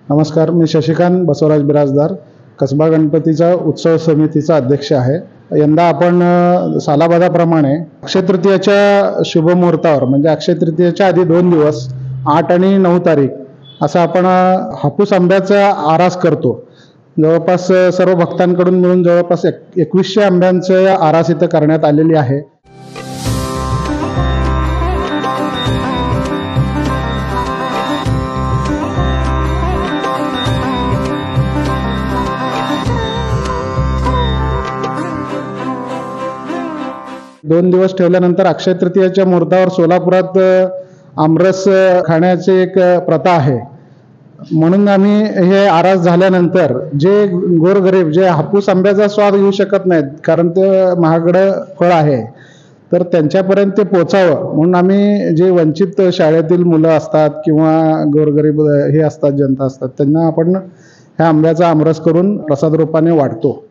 नमस्कार, मी शशिकांत बसवराज बिराजदार, कसबा गणपतीचा उत्सव समितीचा अध्यक्ष आहे। यंदा आपण सालाबादाप्रमाणे अक्षय तृतीयेच्या शुभ मुहूर्तावर म्हणजे अक्षय तृतीयेच्या आधी 2 दिवस 8 आणि 9 तारीख असा आपण हापूस आंब्याचा आरास करतो। जवळपास सर्व भक्तांकडून मिळून जवळपास 2100 आंब्यांचे आरास इथे करण्यात आलेली आहे। दोन दिवस ठेवल्यानंतर अक्षय तृतीयेच्या मुहूर्तावर सोलापुरात आमरस खाण्याची एक प्रथा आहे। म्हणून आम्ही हे आरास झाल्यानंतर जे गोरगरीब जे हापूस आंब्याचा स्वाद घेऊ शकत नाहीत कारण ते महागडं फळ आहे, तर त्यांच्यापर्यंत ते पोचावं म्हणून आम्ही जे वंचित शाळेतील मुलं असतात किंवा गोरगरीब हे असतात जनता असतात त्यांना आपण ह्या आंब्याचा आमरस करून प्रसाद रूपाने वाटतो।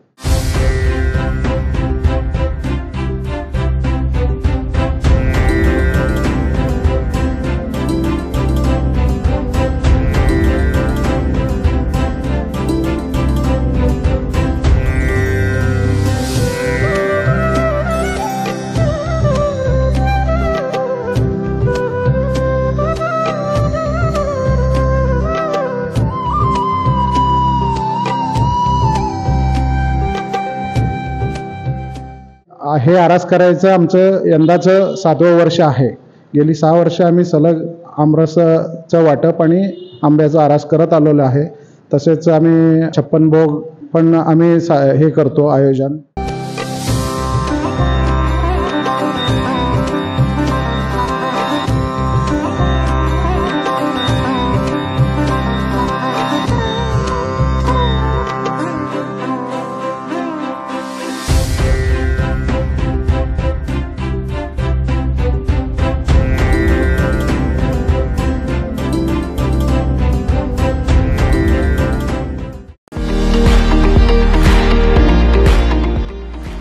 हे आरास करायचं आमचं यंदाचं 7वं वर्ष आहे। गेली 6 वर्ष आम्ही सलग आमरसाचं वाटप आणि आंब्याचा आरास करत आलेलो आहे। तसेच आम्ही 56 भोग पण आम्ही हे करतो आयोजन।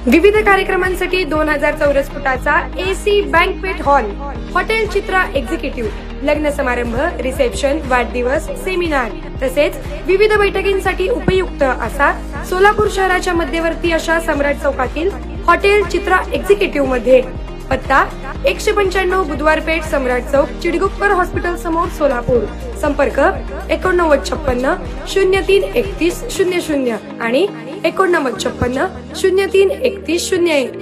विविध कार्यक्रमांसाठी 2000 चौरस फुटाचा AC बँकवेट हॉल, हॉटेल चित्रा एक्झिक्युटिव्ह, लग्न समारंभ, रिसेप्शन, वाढदिवस, सेमिनार तसेच विविध बैठकींसाठी उपयुक्त असा सोलापूर शहराच्या मध्यवर्ती अशा सम्राट चौकातील हॉटेल चित्रा एक्झिक्युटिव्ह मध्ये। पत्ता 195 बुधवार पेठ, सम्राट चौक, चिडगुप्पर हॉस्पिटल समोर, सोलापूर। संपर्क 8956 03 31 00 आणि 8956 03 31 01।